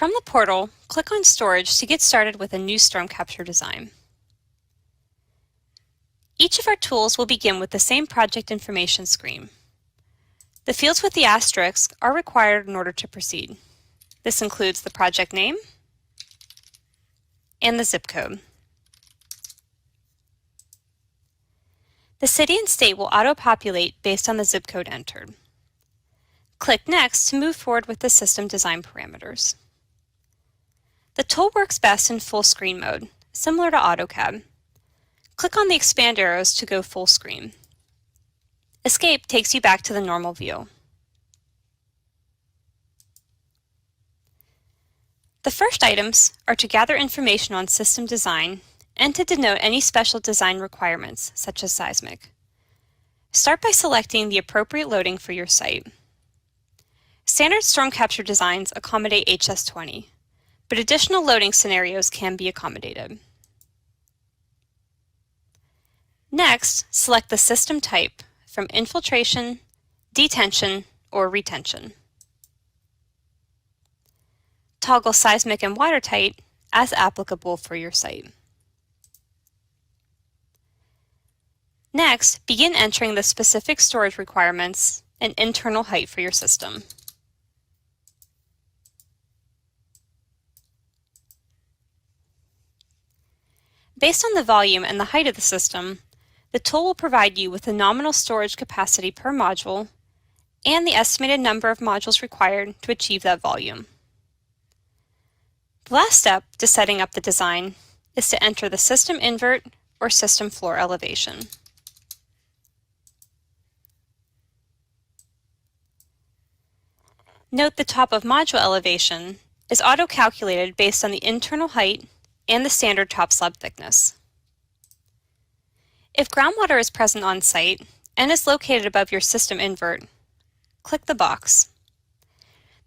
From the portal, click on Storage to get started with a new storm capture design. Each of our tools will begin with the same project information screen. The fields with the asterisk are required in order to proceed. This includes the project name and the zip code. The city and state will auto-populate based on the zip code entered. Click Next to move forward with the system design parameters. The tool works best in full screen mode, similar to AutoCAD. Click on the expand arrows to go full screen. Escape takes you back to the normal view. The first items are to gather information on system design and to denote any special design requirements, such as seismic. Start by selecting the appropriate loading for your site. Standard storm capture designs accommodate HS20, but additional loading scenarios can be accommodated. Next, select the system type from infiltration, detention, or retention. Toggle seismic and watertight as applicable for your site. Next, begin entering the specific storage requirements and internal height for your system. Based on the volume and the height of the system, the tool will provide you with the nominal storage capacity per module and the estimated number of modules required to achieve that volume. The last step to setting up the design is to enter the system invert or system floor elevation. Note the top of module elevation is auto-calculated based on the internal height and the standard top slab thickness. If groundwater is present on site and is located above your system invert, click the box.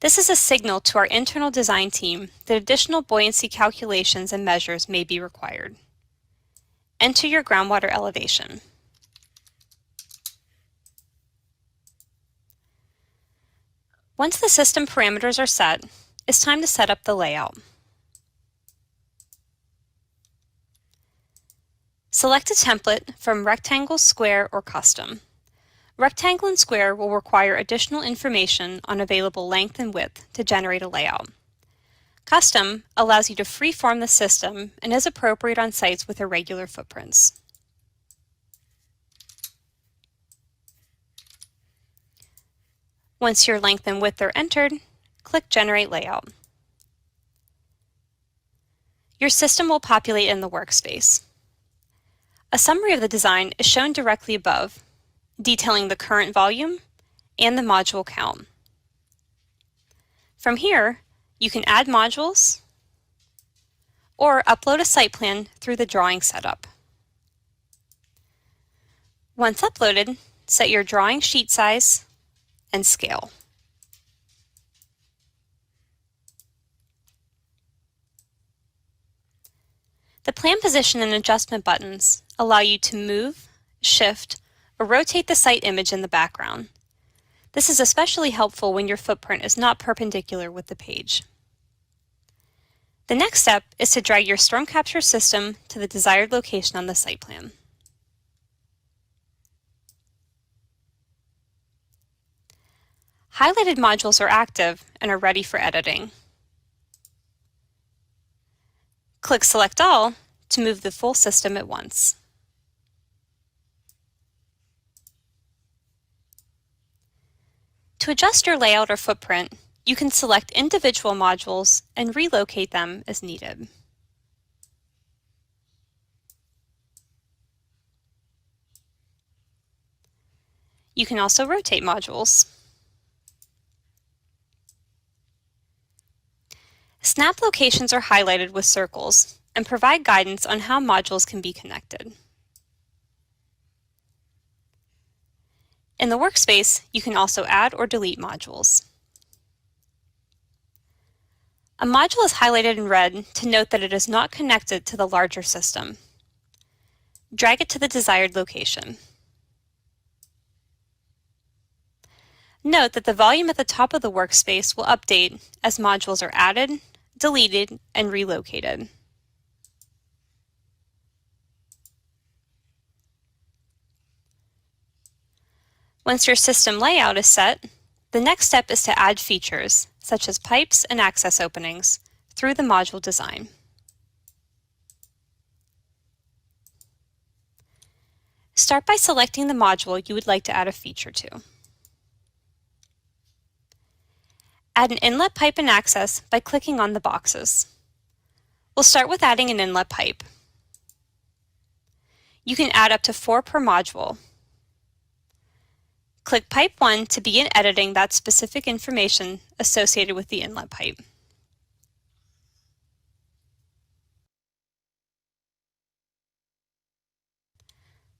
This is a signal to our internal design team that additional buoyancy calculations and measures may be required. Enter your groundwater elevation. Once the system parameters are set, it's time to set up the layout. Select a template from Rectangle, Square, or Custom. Rectangle and Square will require additional information on available length and width to generate a layout. Custom allows you to freeform the system and is appropriate on sites with irregular footprints. Once your length and width are entered, click Generate Layout. Your system will populate in the workspace. A summary of the design is shown directly above, detailing the current volume and the module count. From here, you can add modules or upload a site plan through the drawing setup. Once uploaded, set your drawing sheet size and scale. The plan position and adjustment buttons allow you to move, shift, or rotate the site image in the background. This is especially helpful when your footprint is not perpendicular with the page. The next step is to drag your storm capture system to the desired location on the site plan. Highlighted modules are active and are ready for editing. Click Select All to move the full system at once. To adjust your layout or footprint, you can select individual modules and relocate them as needed. You can also rotate modules. Snap locations are highlighted with circles and provide guidance on how modules can be connected. In the workspace, you can also add or delete modules. A module is highlighted in red to note that it is not connected to the larger system. Drag it to the desired location. Note that the volume at the top of the workspace will update as modules are added, deleted, and relocated. Once your system layout is set, the next step is to add features, such as pipes and access openings, through the module design. Start by selecting the module you would like to add a feature to. Add an inlet pipe and access by clicking on the boxes. We'll start with adding an inlet pipe. You can add up to 4 per module. Click Pipe 1 to begin editing that specific information associated with the inlet pipe.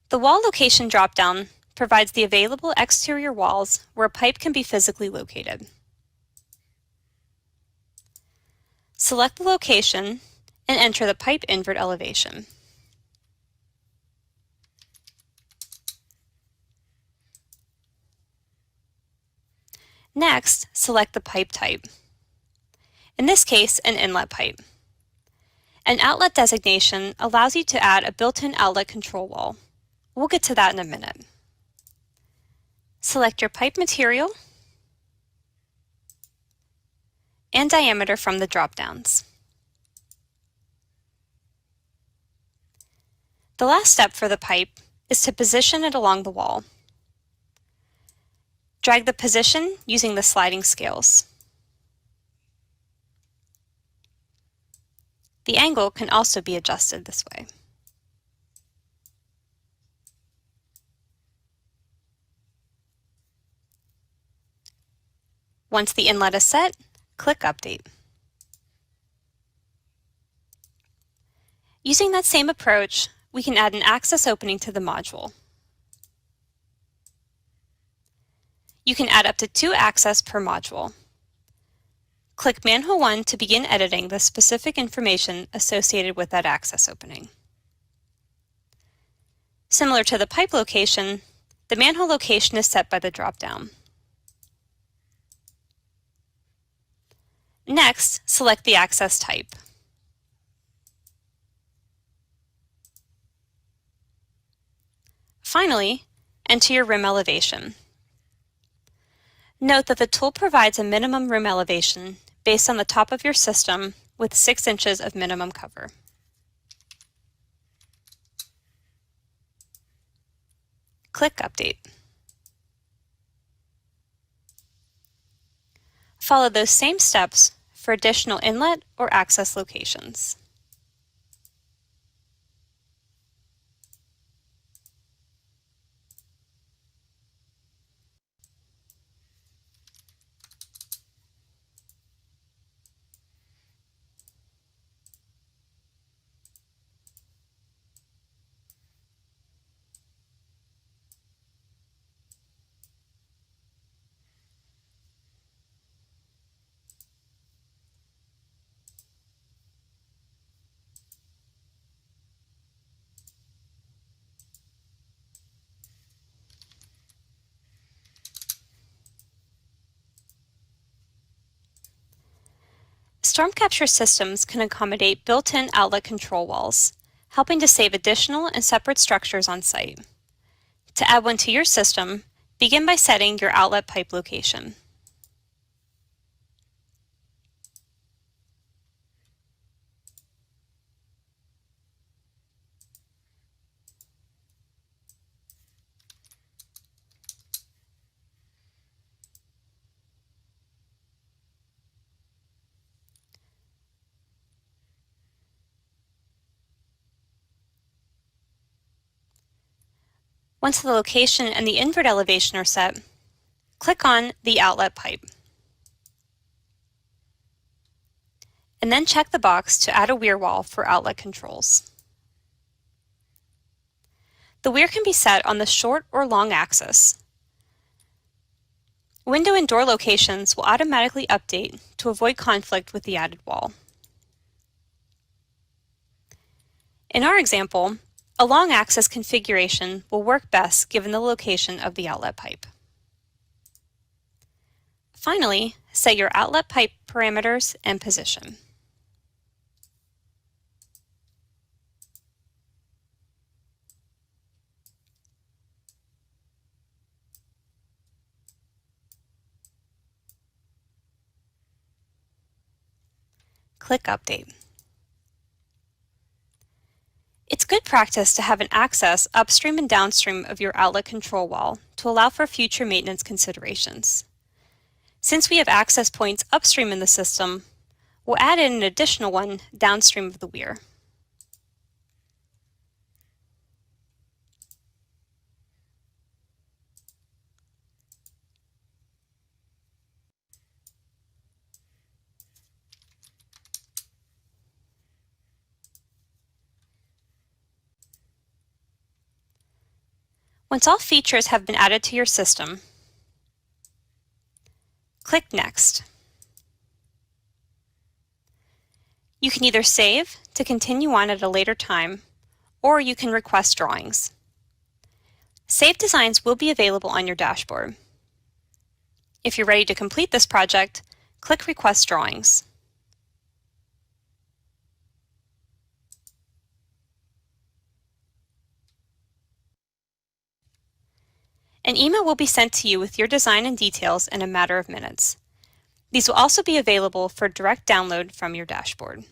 The wall location dropdown provides the available exterior walls where a pipe can be physically located. Select the location and enter the pipe invert elevation. Next, select the pipe type. In this case, an inlet pipe. An outlet designation allows you to add a built-in outlet control wall. We'll get to that in a minute. Select your pipe material and diameter from the drop-downs. The last step for the pipe is to position it along the wall. Drag the position using the sliding scales. The angle can also be adjusted this way. Once the inlet is set, click Update. Using that same approach, we can add an access opening to the module. You can add up to 2 access per module. Click Manhole 1 to begin editing the specific information associated with that access opening. Similar to the pipe location, the manhole location is set by the drop-down. Next, select the access type. Finally, enter your rim elevation. Note that the tool provides a minimum rim elevation based on the top of your system with 6 inches of minimum cover. Click Update. Follow those same steps for additional inlet or access locations. Storm capture systems can accommodate built-in outlet control walls, helping to save additional and separate structures on site. To add one to your system, begin by setting your outlet pipe location. Once the location and the invert elevation are set, click on the outlet pipe. And then check the box to add a weir wall for outlet controls. The weir can be set on the short or long axis. Window and door locations will automatically update to avoid conflict with the added wall. In our example, a long axis configuration will work best given the location of the outlet pipe. Finally, set your outlet pipe parameters and position. click Update. It's good practice to have an access upstream and downstream of your outlet control wall to allow for future maintenance considerations. Since we have access points upstream in the system, we'll add in an additional one downstream of the weir. Once all features have been added to your system, click Next. You can either save to continue on at a later time, or you can request drawings. Saved designs will be available on your dashboard. If you're ready to complete this project, click Request Drawings. An email will be sent to you with your design and details in a matter of minutes. These will also be available for direct download from your dashboard.